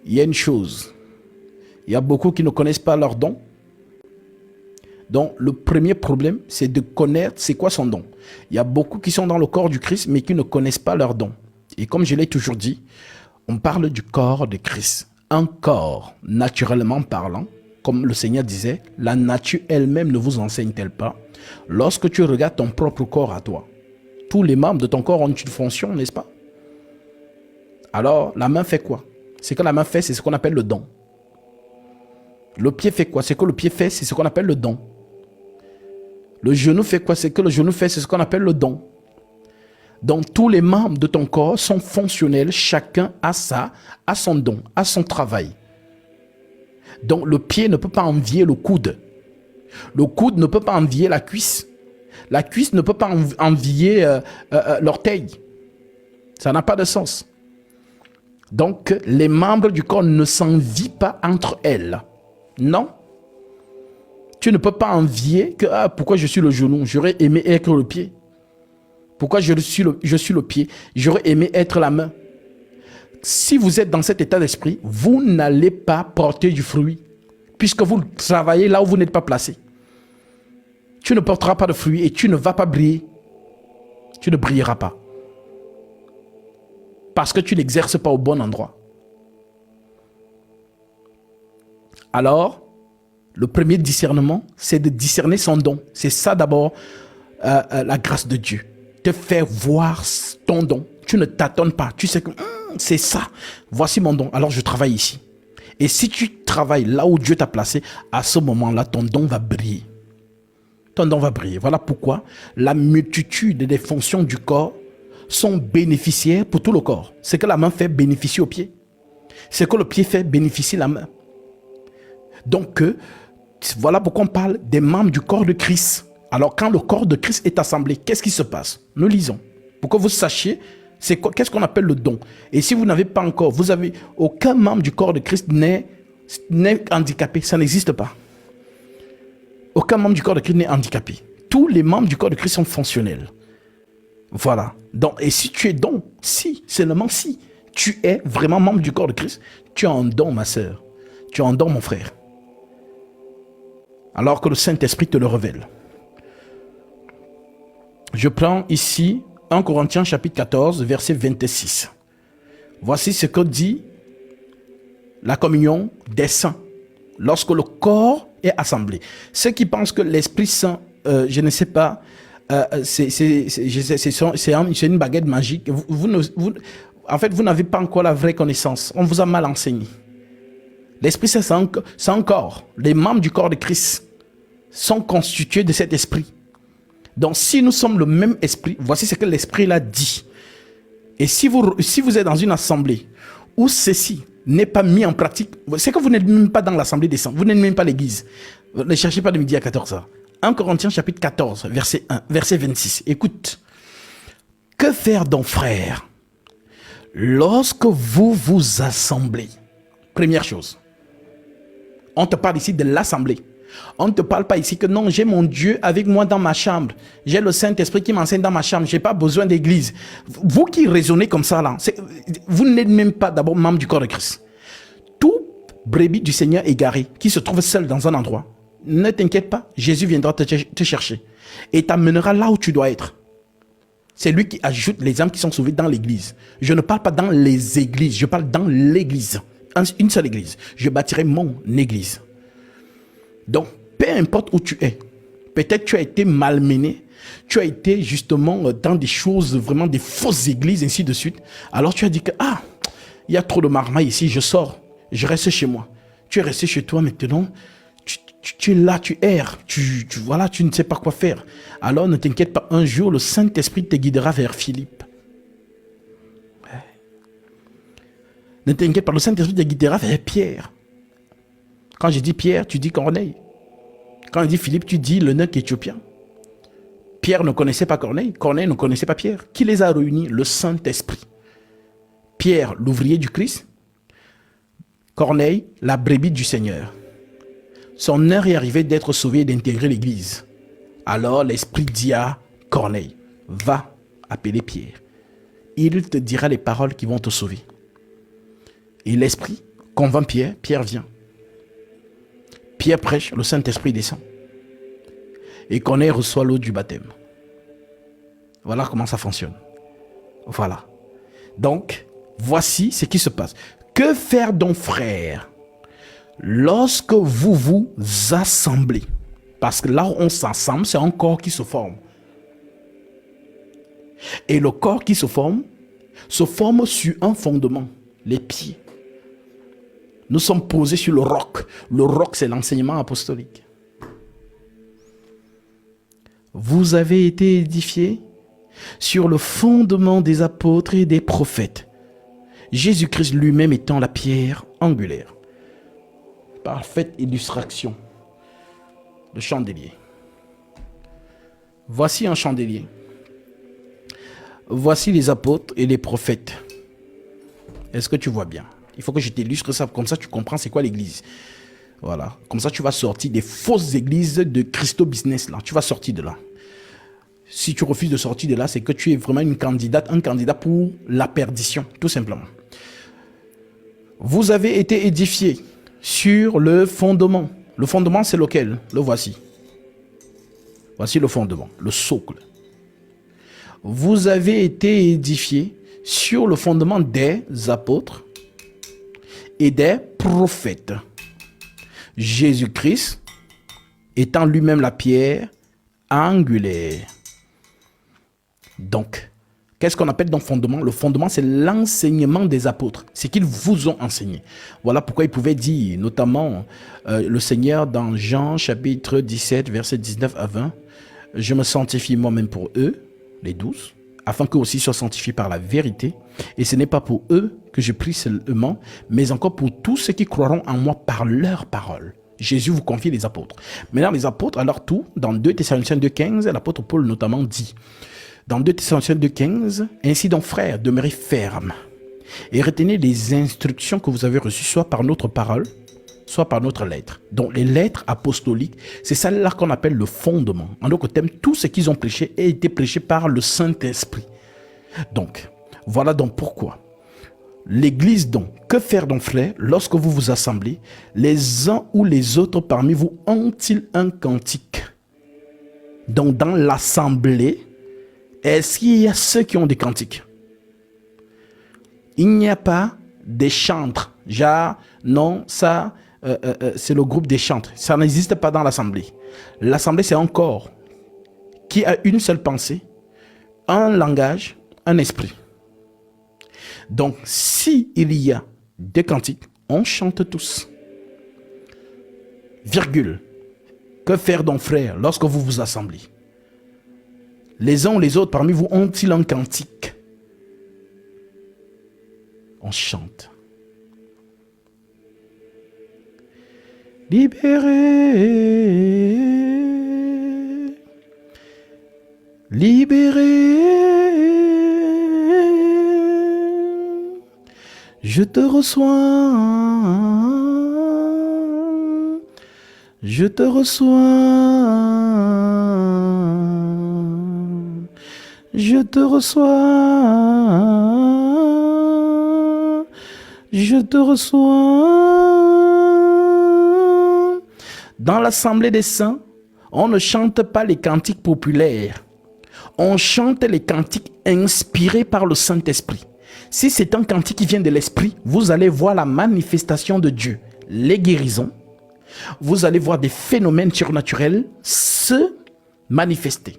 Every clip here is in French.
il y a une chose. Il y a beaucoup qui ne connaissent pas leur don. Donc, le premier problème, c'est de connaître c'est quoi son don. Il y a beaucoup qui sont dans le corps du Christ, mais qui ne connaissent pas leur don. Et comme je l'ai toujours dit, on parle du corps de Christ. Un corps, naturellement parlant, comme le Seigneur disait, la nature elle-même ne vous enseigne-t-elle pas? Lorsque tu regardes ton propre corps à toi, tous les membres de ton corps ont une fonction, n'est-ce pas? Alors, la main fait quoi? Ce que la main fait, c'est ce qu'on appelle le don. Le pied fait quoi? Ce que le pied fait, c'est ce qu'on appelle le don. Le genou fait quoi? Ce que le genou fait, c'est ce qu'on appelle le don. Donc, tous les membres de ton corps sont fonctionnels. Chacun a son don, a son travail. Donc, le pied ne peut pas envier le coude. Le coude ne peut pas envier la cuisse. La cuisse ne peut pas envier l'orteil. Ça n'a pas de sens. Donc, les membres du corps ne s'envient pas entre elles. Non. Tu ne peux pas envier que pourquoi je suis le genou, j'aurais aimé être le pied. Pourquoi je suis le pied, j'aurais aimé être la main. Si vous êtes dans cet état d'esprit, vous n'allez pas porter du fruit, puisque vous travaillez là où vous n'êtes pas placé. Tu ne porteras pas de fruit et tu ne vas pas briller. Tu ne brilleras pas. Parce que tu n'exerces pas au bon endroit. Alors, le premier discernement, c'est de discerner son don. C'est ça d'abord, la grâce de Dieu. Te faire voir ton don. Tu ne tâtonnes pas. Tu sais que c'est ça. Voici mon don. Alors je travaille ici. Et si tu travailles là où Dieu t'a placé, à ce moment-là, ton don va briller. Ton don va briller. Voilà pourquoi la multitude des fonctions du corps sont bénéficiaires pour tout le corps. Ce que la main fait bénéficie au pied. Ce que le pied fait bénéficie la main. Donc, voilà pourquoi on parle des membres du corps de Christ. Alors, quand le corps de Christ est assemblé, qu'est-ce qui se passe? Nous lisons. Pour que vous sachiez, qu'est-ce qu'on appelle le don. Et si vous n'avez pas encore, vous avez aucun membre du corps de Christ n'est handicapé. Ça n'existe pas. Aucun membre du corps de Christ n'est handicapé. Tous les membres du corps de Christ sont fonctionnels. Voilà. Donc, et si tu es don, seulement si tu es vraiment membre du corps de Christ, tu as un don, ma sœur. Tu as un don, mon frère. Alors que le Saint-Esprit te le révèle. Je prends ici 1 Corinthiens chapitre 14, verset 26. Voici ce que dit la communion des saints lorsque le corps est assemblé. Ceux qui pensent que l'Esprit Saint, je ne sais pas, c'est une baguette magique. En fait, vous n'avez pas encore la vraie connaissance. On vous a mal enseigné. L'Esprit Saint, c'est un corps. Les membres du corps de Christ sont constitués de cet esprit. Donc, si nous sommes le même esprit, voici ce que l'esprit l'a dit. Et si vous êtes dans une assemblée où ceci n'est pas mis en pratique, c'est que vous n'êtes même pas dans l'assemblée des saints, vous n'êtes même pas l'église. Ne cherchez pas de midi à 14h. 1 Corinthiens chapitre 14, verset 1, verset 26. Écoute. Que faire donc, frères, lorsque vous vous assemblez? Première chose. On te parle ici de l'assemblée. On ne te parle pas ici que non, j'ai mon Dieu avec moi dans ma chambre. J'ai le Saint-Esprit qui m'enseigne dans ma chambre. Je n'ai pas besoin d'église. Vous qui raisonnez comme ça, là, vous n'êtes même pas d'abord membre du corps de Christ. Tout brebis du Seigneur égaré qui se trouve seul dans un endroit, ne t'inquiète pas, Jésus viendra te chercher et t'amènera là où tu dois être. C'est lui qui ajoute les âmes qui sont sauvées dans l'église. Je ne parle pas dans les églises, je parle dans l'église. Une seule église. Je bâtirai mon église. Donc, peu importe où tu es, peut-être tu as été malmené, tu as été justement dans des choses, vraiment des fausses églises, ainsi de suite. Alors tu as dit que, il y a trop de marmaille ici, je sors, je reste chez moi. Tu es resté chez toi maintenant, tu es là, tu erres, voilà, tu ne sais pas quoi faire. Alors ne t'inquiète pas, un jour le Saint-Esprit te guidera vers Philippe. Ne t'inquiète pas, le Saint-Esprit te guidera vers Pierre. Quand je dis Pierre, tu dis Corneille. Quand je dis Philippe, tu dis l'eunuque éthiopien. Pierre ne connaissait pas Corneille. Corneille ne connaissait pas Pierre. Qui les a réunis? Le Saint-Esprit. Pierre, l'ouvrier du Christ. Corneille, la brebis du Seigneur. Son heure est arrivée d'être sauvé et d'intégrer l'église. Alors l'Esprit dit à Corneille, va appeler Pierre. Il te dira les paroles qui vont te sauver. Et l'Esprit convainc Pierre, Pierre vient. Pierre prêche, le Saint-Esprit descend. Et Corneille reçoit l'eau du baptême. Voilà comment ça fonctionne. Voilà. Donc, voici ce qui se passe. Que faire donc, frères, lorsque vous vous assemblez? Parce que là où on s'assemble, c'est un corps qui se forme. Et le corps qui se forme sur un fondement, les pieds. Nous sommes posés sur le roc. Le roc, c'est l'enseignement apostolique. Vous avez été édifiés sur le fondement des apôtres et des prophètes, Jésus-Christ lui-même étant la pierre angulaire. Parfaite illustration. Le chandelier. Voici un chandelier. Voici les apôtres et les prophètes. Est-ce que tu vois bien? Il faut que je t'illustre ça, comme ça tu comprends c'est quoi l'église. Voilà, comme ça tu vas sortir des fausses églises de Christo Business là. Tu vas sortir de là. Si tu refuses de sortir de là, c'est que tu es vraiment un candidat pour la perdition, tout simplement. Vous avez été édifiés sur le fondement. Le fondement, c'est lequel? Le voici. Voici le fondement, le socle. Vous avez été édifiés sur le fondement des apôtres et des prophètes. Jésus-Christ étant lui-même la pierre angulaire. Donc, qu'est-ce qu'on appelle donc fondement? Le fondement, c'est l'enseignement des apôtres, ce qu'ils vous ont enseigné. Voilà pourquoi il pouvait dire, notamment le Seigneur dans Jean chapitre 17, versets 19 à 20, « Je me sanctifie moi-même pour eux, les 12, afin qu'eux aussi soient sanctifiés par la vérité. Et ce n'est pas pour eux que je prie seulement, mais encore pour tous ceux qui croiront en moi par leur parole. » Jésus vous confie les apôtres. Maintenant, les apôtres, à leur tour, dans 2 Thessaloniciens 2,15, l'apôtre Paul notamment dit, dans 2 Thessaloniciens 2,15, « Ainsi donc, frères, demeurez fermes et retenez les instructions que vous avez reçues, soit par notre parole, soit par notre lettre. » Donc, les lettres apostoliques, c'est ça là qu'on appelle le fondement. En d'autres termes, tout ce qu'ils ont prêché a été prêché par le Saint-Esprit. Donc, voilà donc pourquoi. L'église donc, que faire donc, frères, lorsque vous vous assemblez, les uns ou les autres parmi vous ont-ils un cantique? Donc, dans l'assemblée, est-ce qu'il y a ceux qui ont des cantiques? Il n'y a pas des chantres. Genre, non, ça, c'est le groupe des chantres. Ça n'existe pas dans l'assemblée. L'assemblée, c'est un corps qui a une seule pensée, un langage, un esprit. Donc, s'il y a des cantiques, on chante tous. Virgule. Que faire donc, frères, lorsque vous vous assemblez? Les uns ou les autres parmi vous ont-ils un cantique? On chante. Libéré, libéré, je te reçois, je te reçois, je te reçois, je te reçois. Dans l'assemblée des saints, on ne chante pas les cantiques populaires. On chante les cantiques inspirés par le Saint-Esprit. Si c'est un cantique qui vient de l'Esprit, vous allez voir la manifestation de Dieu, les guérisons. Vous allez voir des phénomènes surnaturels se manifester.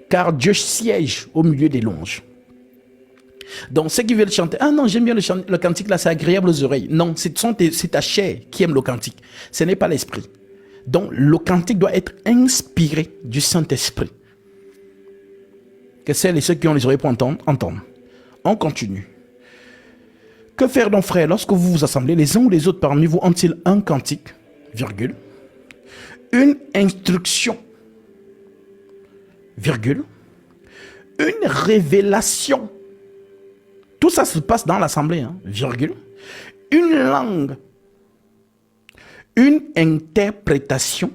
Car Dieu siège au milieu des louanges. Donc ceux qui veulent chanter, ah non, j'aime bien le cantique là, c'est agréable aux oreilles. Non, c'est ta chair qui aime le cantique. Ce n'est pas l'esprit. Donc le cantique doit être inspiré du Saint-Esprit. Que celles et ceux qui ont les oreilles pour entendre, entendent. On continue. Que faire donc, frères, lorsque vous vous assemblez, les uns ou les autres parmi vous ont-ils un cantique, virgule, une instruction, virgule, une révélation. Tout ça se passe dans l'assemblée, hein, virgule, une langue, une interprétation,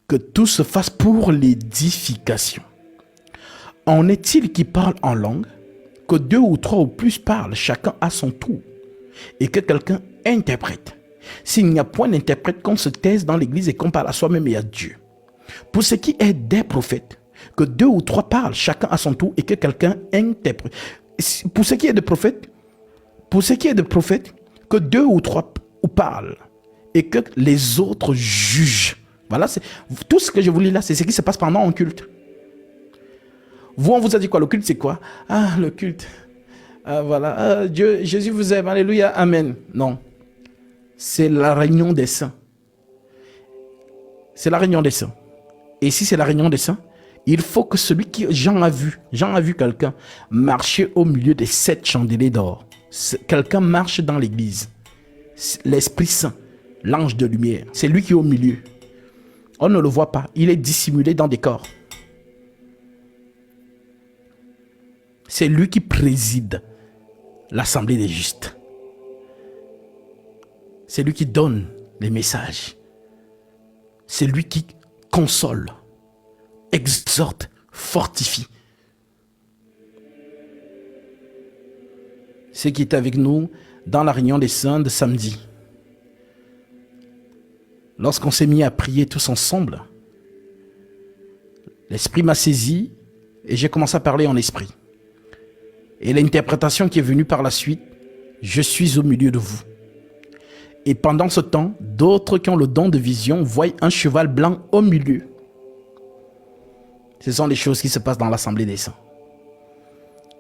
que tout se fasse pour l'édification. En est-il qui parle en langue? Que 2 ou 3 ou plus parlent, chacun à son tour. et que quelqu'un interprète. S'il n'y a point d'interprète, qu'on se taise dans l'église et qu'on parle à soi-même et à Dieu. Pour ce qui est des prophètes, que 2 ou 3 parlent, chacun à son tour, et que quelqu'un interprète. Pour ce qui est de prophètes, que 2 ou 3 parlent, et que les autres jugent. Voilà, tout ce que je vous lis là, c'est ce qui se passe pendant un culte. Vous, on vous a dit quoi? Le culte, c'est quoi? Ah, le culte. Ah, voilà. Ah, Dieu, Jésus vous aime. Alléluia. Amen. Non. C'est la réunion des saints. C'est la réunion des saints. Et si c'est la réunion des saints, il faut que celui qui... Jean a vu quelqu'un marcher au milieu des 7 chandeliers d'or. Quelqu'un marche dans l'église. L'Esprit Saint, l'ange de lumière, c'est lui qui est au milieu. On ne le voit pas. Il est dissimulé dans des corps. C'est lui qui préside l'assemblée des justes. C'est lui qui donne les messages. C'est lui qui console, exhorte, fortifie. C'est qui est avec nous dans la réunion des saints de samedi. Lorsqu'on s'est mis à prier tous ensemble, l'Esprit m'a saisi et j'ai commencé à parler en esprit. Et l'interprétation qui est venue par la suite, je suis au milieu de vous. Et pendant ce temps, d'autres qui ont le don de vision voient un cheval blanc au milieu. Ce sont les choses qui se passent dans l'assemblée des saints.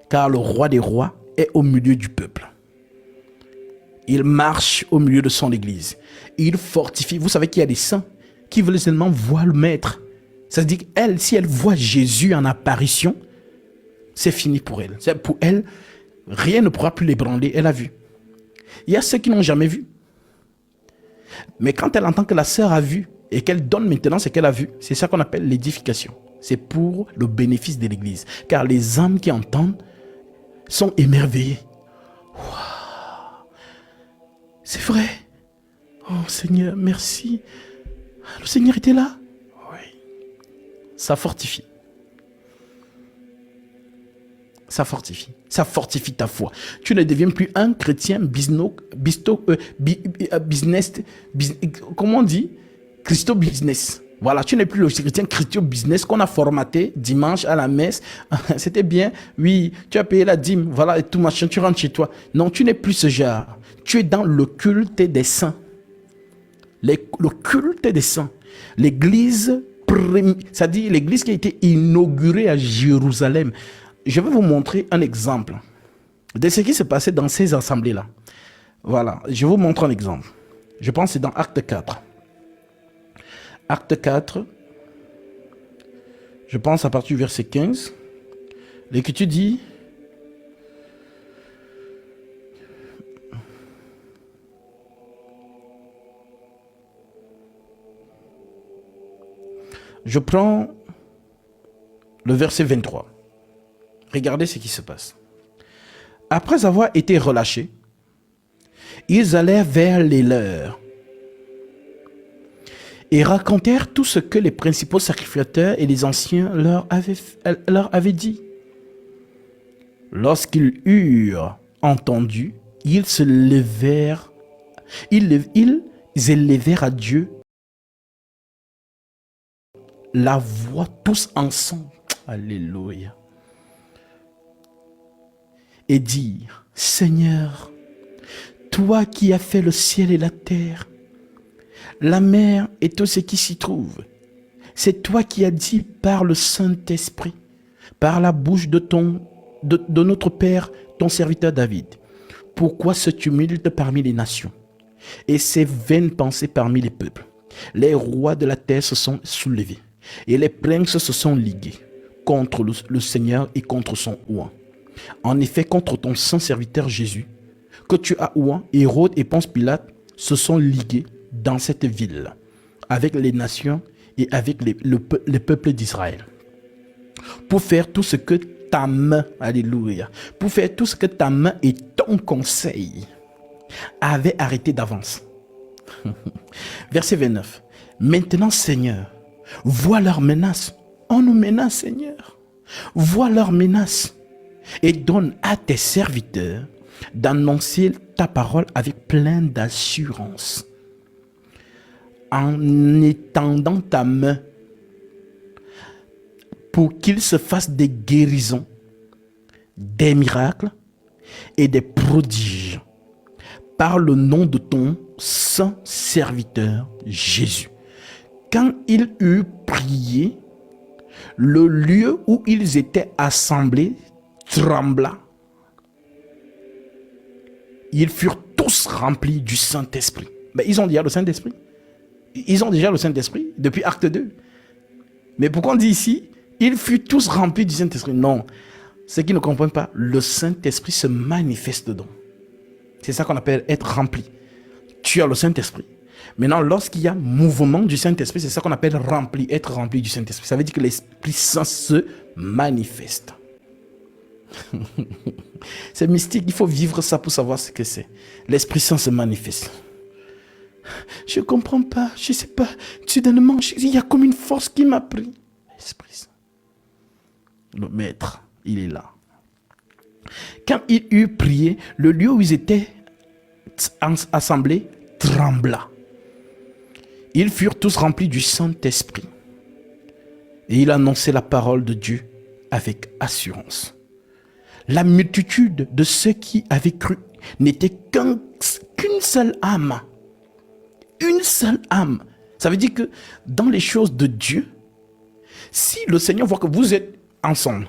Car le roi des rois est au milieu du peuple. Il marche au milieu de son église. Il fortifie. Vous savez qu'il y a des saints qui veulent seulement voir le maître. Ça veut dire qu'elle, si elle voit Jésus en apparition, c'est fini pour elle. Pour elle, rien ne pourra plus l'ébranler. Elle a vu. Il y a ceux qui n'ont jamais vu. Mais quand elle entend que la sœur a vu et qu'elle donne maintenant ce qu'elle a vu, c'est ça qu'on appelle l'édification. C'est pour le bénéfice de l'église. Car les âmes qui entendent sont émerveillées. Wow. C'est vrai. Oh Seigneur, merci. Le Seigneur était là. Oui. Ça fortifie. Ça fortifie. Ça fortifie ta foi. Tu ne deviens plus un chrétien comment on dit? Christo business. Voilà, tu n'es plus le chrétien Christo business qu'on a formaté dimanche à la messe. C'était bien. Oui, tu as payé la dîme. Voilà, et tout machin. Tu rentres chez toi. Non, tu n'es plus ce genre. Tu es dans le culte des saints. Le culte des saints. L'église, c'est-à-dire l'église qui a été inaugurée à Jérusalem. Je vais vous montrer un exemple de ce qui se passait dans ces assemblées-là. Voilà, je vous montre un exemple. Je pense que c'est dans Acte 4. Acte 4, je pense à partir du verset 15. L'Écriture dit... Je prends le verset 23. Regardez ce qui se passe. Après avoir été relâchés, ils allèrent vers les leurs et racontèrent tout ce que les principaux sacrificateurs et les anciens leur avaient dit. Lorsqu'ils eurent entendu, ils élevèrent à Dieu la voix tous ensemble. Alléluia. Et dire, Seigneur, toi qui as fait le ciel et la terre, la mer et tout ce qui s'y trouve, c'est toi qui as dit par le Saint-Esprit, par la bouche de notre Père, ton serviteur David. Pourquoi ce tumulte parmi les nations et ces vaines pensées parmi les peuples? Les rois de la terre se sont soulevés et les princes se sont ligués contre le Seigneur et contre son oint. En effet, contre ton saint serviteur Jésus, que tu as oint, Hérode et Ponce Pilate se sont ligués dans cette ville, avec les nations et avec les peuples d'Israël, pour faire tout ce que ta main, alléluia, pour faire tout ce que ta main et ton conseil avaient arrêté d'avance. Verset 29. Maintenant, Seigneur, vois leurs menaces. On nous menace, Seigneur. Vois leurs menaces et donne à tes serviteurs d'annoncer ta parole avec plein d'assurance, en étendant ta main pour qu'il se fasse des guérisons, des miracles et des prodiges par le nom de ton saint serviteur Jésus. Quand il eut prié, le lieu où ils étaient assemblés trembla. Ils furent tous remplis du Saint-Esprit. Mais ils ont déjà le Saint-Esprit. Ils ont déjà le Saint-Esprit depuis Acte 2. Mais pourquoi on dit ici, ils furent tous remplis du Saint-Esprit? Non, ceux qui ne comprennent pas, le Saint-Esprit se manifeste donc. C'est ça qu'on appelle être rempli. Tu as le Saint-Esprit. Maintenant, lorsqu'il y a mouvement du Saint-Esprit, c'est ça qu'on appelle rempli, être rempli du Saint-Esprit. Ça veut dire que l'Esprit Saint se manifeste. C'est mystique, il faut vivre ça pour savoir ce que c'est. L'Esprit Saint se manifeste. Je ne comprends pas, je ne sais pas. Soudainement, il y a comme une force qui m'a pris. L'Esprit Saint. Le Maître, il est là. Quand il eut prié, le lieu où ils étaient assemblés trembla. Ils furent tous remplis du Saint-Esprit. Et il annonçait la parole de Dieu avec assurance. La multitude de ceux qui avaient cru n'était qu'une seule âme. Une seule âme. Ça veut dire que dans les choses de Dieu, si le Seigneur voit que vous êtes ensemble,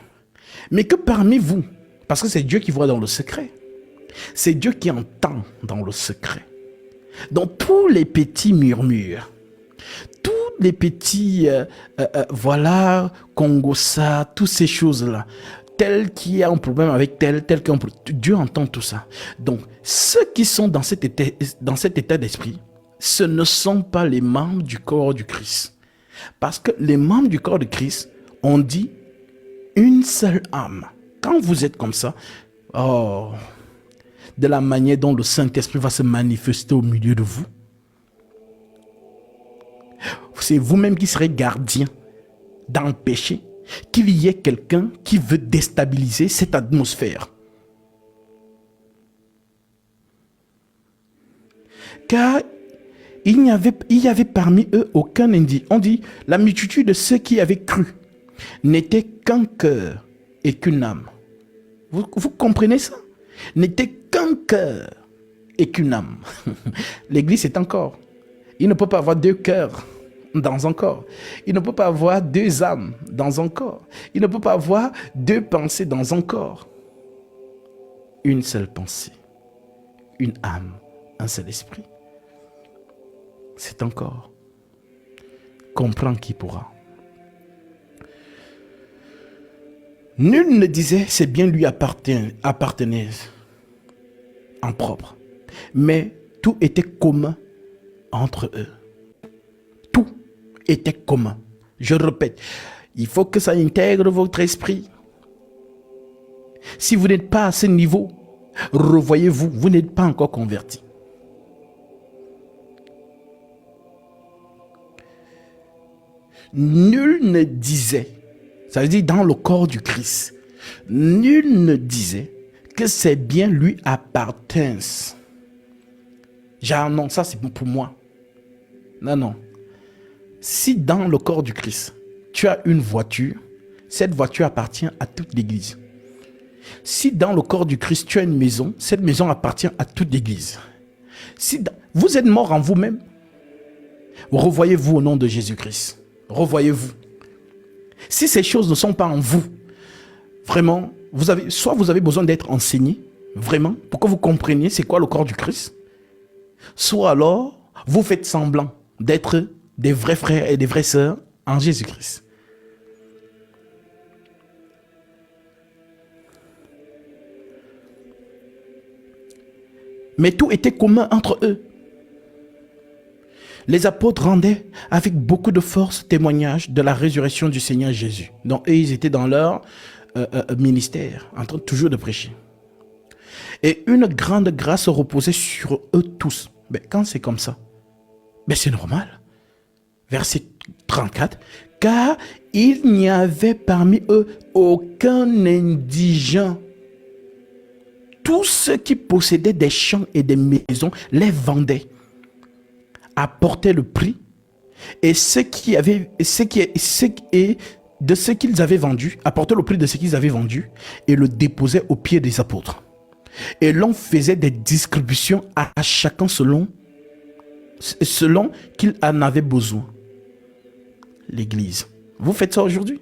mais que parmi vous, parce que c'est Dieu qui voit dans le secret, c'est Dieu qui entend dans le secret. Donc tous les petits murmures, tous les petits, voilà, Congossa, toutes ces choses-là, tel qui a un problème avec tel qui a un problème, Dieu entend tout ça. Donc ceux qui sont dans cet état d'esprit, ce ne sont pas les membres du corps du Christ. Parce que les membres du corps de Christ ont dit une seule âme. Quand vous êtes comme ça, oh, de la manière dont le Saint-Esprit va se manifester au milieu de vous, c'est vous-même qui serez gardien d'empêcher qu'il y ait quelqu'un qui veut déstabiliser cette atmosphère. Car il y avait parmi eux aucun indice. On dit, la multitude de ceux qui avaient cru n'était qu'un cœur et qu'une âme. Vous comprenez ça? N'était qu'un cœur et qu'une âme. L'église est un corps. Il ne peut pas avoir deux cœurs dans un corps. Il ne peut pas avoir deux âmes dans un corps. Il ne peut pas avoir deux pensées dans un corps. Une seule pensée, une âme, un seul esprit. C'est un corps. Comprends qui pourra. Nul ne disait c'est bien lui appartenait en propre, mais tout était commun entre eux. Tout était commun. Je répète, il faut que ça intègre votre esprit. Si vous n'êtes pas à ce niveau, revoyez-vous, vous n'êtes pas encore converti. Nul ne disait, ça veut dire dans le corps du Christ, nul ne disait que ces biens lui appartiennent. Genre non, ça c'est pour moi. Non. Si dans le corps du Christ, tu as une voiture, cette voiture appartient à toute l'église. Si dans le corps du Christ, tu as une maison, cette maison appartient à toute l'église. Si vous êtes mort en vous-même, revoyez-vous au nom de Jésus-Christ. Revoyez-vous. Si ces choses ne sont pas en vous, vraiment, vous avez besoin d'être enseigné, vraiment, pour que vous compreniez c'est quoi le corps du Christ. Soit alors, vous faites semblant d'être des vrais frères et des vraies sœurs en Jésus-Christ. Mais tout était commun entre eux. Les apôtres rendaient avec beaucoup de force témoignage de la résurrection du Seigneur Jésus. Donc, eux, ils étaient dans leur ministère, en train toujours de prêcher. Et une grande grâce reposait sur eux tous. Mais quand c'est comme ça, c'est normal. Verset 34. Car il n'y avait parmi eux aucun indigent. tous ceux qui possédaient des champs et des maisons les vendaient, apportaient le prix, et de ce qu'ils avaient vendu, apportaient le prix de ce qu'ils avaient vendu et le déposaient aux pieds des apôtres. Et l'on faisait des distributions à chacun selon qu'il en avait besoin. L'église. Vous faites ça aujourd'hui?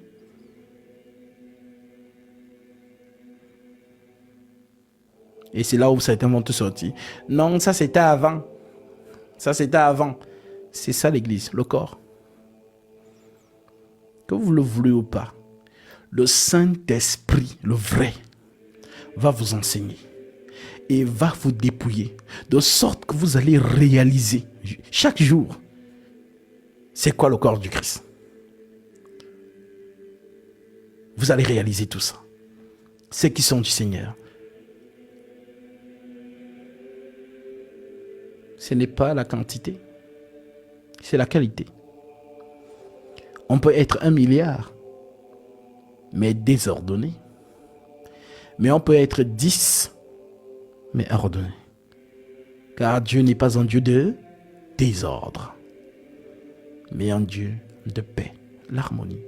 Et c'est là où certains vont te sortir. Non, ça c'était avant. Ça c'était avant. C'est ça l'église, le corps. Que vous le voulez ou pas, le Saint-Esprit, le vrai, va vous enseigner et va vous dépouiller de sorte que vous allez réaliser chaque jour c'est quoi le corps du Christ. Vous allez réaliser tout ça. Ceux qui sont du Seigneur. Ce n'est pas la quantité, c'est la qualité. On peut être 1 milliard, mais désordonné. Mais on peut être 10, mais ordonné. Car Dieu n'est pas un Dieu de désordre, mais un Dieu de paix, l'harmonie.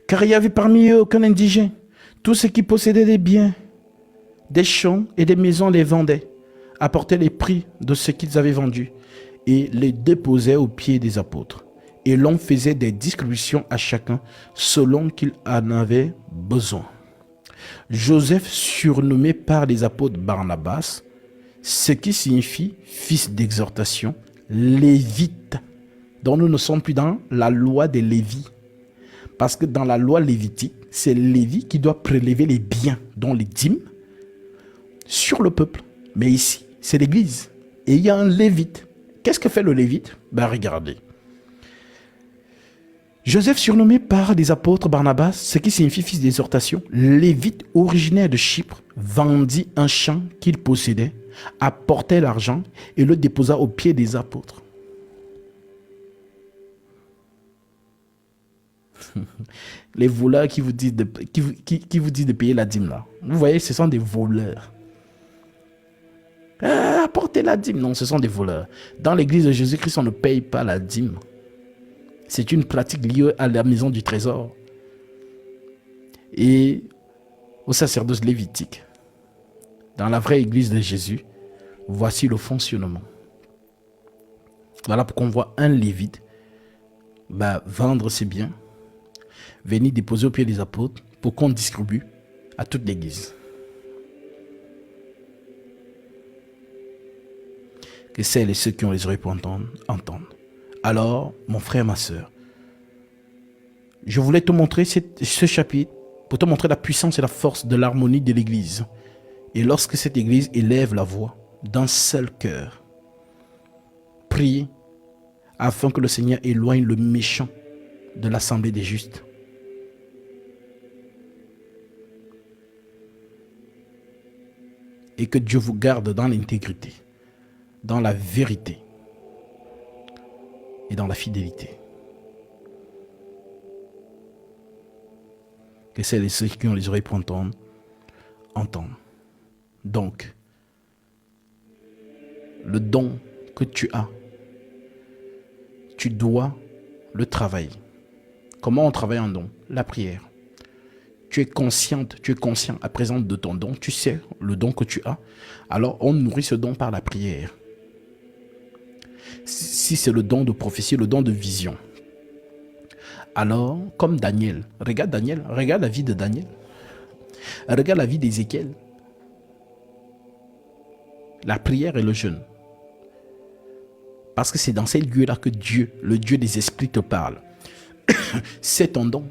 Car il n'y avait parmi eux aucun indigène. Tous ceux qui possédaient des biens, des champs et des maisons les vendaient, apportaient les prix de ce qu'ils avaient vendu et les déposaient aux pieds des apôtres. Et l'on faisait des distributions à chacun selon qu'il en avait besoin. Joseph, surnommé par les apôtres Barnabas, ce qui signifie fils d'exhortation, lévite. Donc nous ne sommes plus dans la loi des Lévites. Parce que dans la loi lévitique, c'est Lévi qui doit prélever les biens, dont les dîmes, sur le peuple. Mais ici, c'est l'église. Et il y a un lévite. Qu'est-ce que fait le lévite? Regardez. Joseph, surnommé par les apôtres Barnabas, ce qui signifie fils d'exhortation, lévite originaire de Chypre, vendit un champ qu'il possédait, apportait l'argent et le déposa aux pieds des apôtres. Les voleurs qui vous disent qui vous disent de payer la dîme là. Vous voyez, ce sont des voleurs. Apportez la dîme. Non, ce sont des voleurs. Dans l'église de Jésus-Christ, on ne paye pas la dîme. C'est une pratique liée à la maison du trésor et au sacerdoce lévitique. Dans la vraie église de Jésus, voici le fonctionnement. Voilà pourquoi on voit un lévite vendre ses biens, venir déposer au pied des apôtres pour qu'on distribue à toute l'église. Que celles et ceux qui ont les oreilles pour entendent. Alors, mon frère, ma soeur, je voulais te montrer ce chapitre pour te montrer la puissance et la force de l'harmonie de l'église. Et lorsque cette église élève la voix d'un seul cœur, priez afin que le Seigneur éloigne le méchant de l'assemblée des justes. Et que Dieu vous garde dans l'intégrité, dans la vérité et dans la fidélité. Que celles et ceux qui ont les oreilles pour entendre. Donc, le don que tu as, tu dois le travailler. Comment on travaille un don? La prière. Tu es conscient à présent de ton don, tu sais le don que tu as, alors on nourrit ce don par la prière. Si c'est le don de prophétie, le don de vision, alors comme Daniel, regarde la vie de Daniel, regarde la vie d'Ézéchiel, la prière et le jeûne. Parce que c'est dans ces lieux-là que Dieu, le Dieu des esprits te parle. C'est ton don.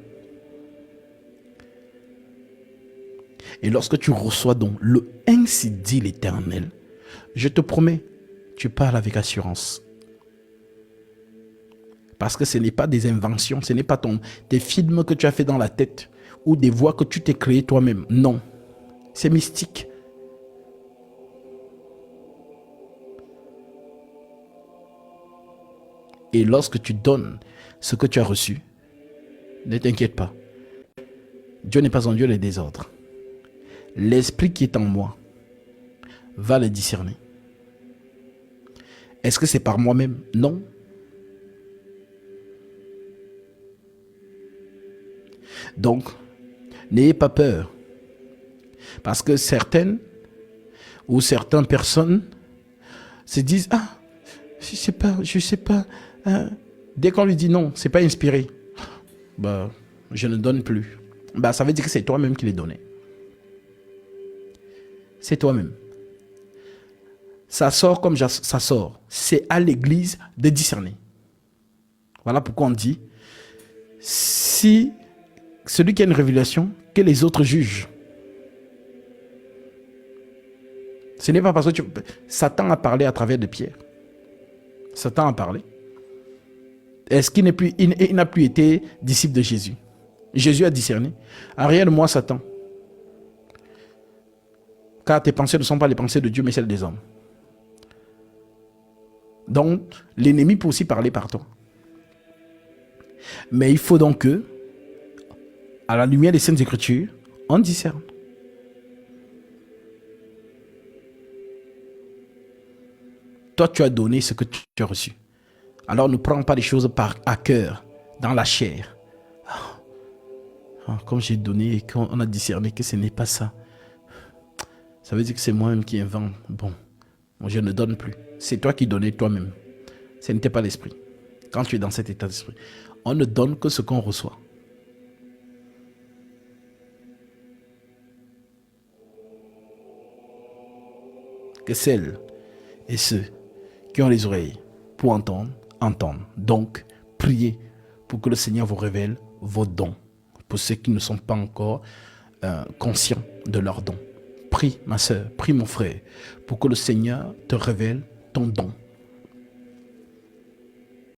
Et lorsque tu reçois donc le ainsi dit l'Éternel, je te promets, tu parles avec assurance. Parce que ce n'est pas des inventions, ce n'est pas des films que tu as fait dans la tête ou des voix que tu t'es créé toi-même. Non, c'est mystique. Et lorsque tu donnes ce que tu as reçu, Ne t'inquiète pas. Dieu n'est pas un Dieu des désordres. L'esprit qui est en moi va le discerner. Est-ce que c'est par moi-même? Non. Donc, n'ayez pas peur. Parce que certaines ou certaines personnes se disent, ah, je sais pas. Hein. Dès qu'on lui dit non, c'est pas inspiré. Bah, je ne donne plus. Bah, ça veut dire que c'est toi-même qui les donnais. C'est toi-même. Ça sort comme ça sort. C'est à l'église de discerner. Voilà pourquoi on dit, si celui qui a une révélation, que les autres jugent. Ce n'est pas parce que Satan a parlé à travers de Pierre. Satan a parlé. Est-ce qu'il n'a plus été disciple de Jésus? Jésus a discerné. Arrière de moi, Satan. Car tes pensées ne sont pas les pensées de Dieu, mais celles des hommes. Donc, l'ennemi peut aussi parler par toi. Mais il faut donc que, à la lumière des Saintes Écritures, on discerne. Toi, tu as donné ce que tu as reçu. Alors, ne prends pas les choses à cœur, dans la chair. Comme j'ai donné et qu'on a discerné que ce n'est pas ça. Ça veut dire que c'est moi-même qui invente. Bon, je ne donne plus. C'est toi qui donnais toi-même. Ce n'était pas l'esprit. Quand tu es dans cet état d'esprit, on ne donne que ce qu'on reçoit. Que celles et ceux qui ont les oreilles pour entendre, entendent. Donc, priez pour que le Seigneur vous révèle vos dons. Pour ceux qui ne sont pas encore conscients de leurs dons. Prie, ma soeur, prie mon frère, pour que le Seigneur te révèle ton don.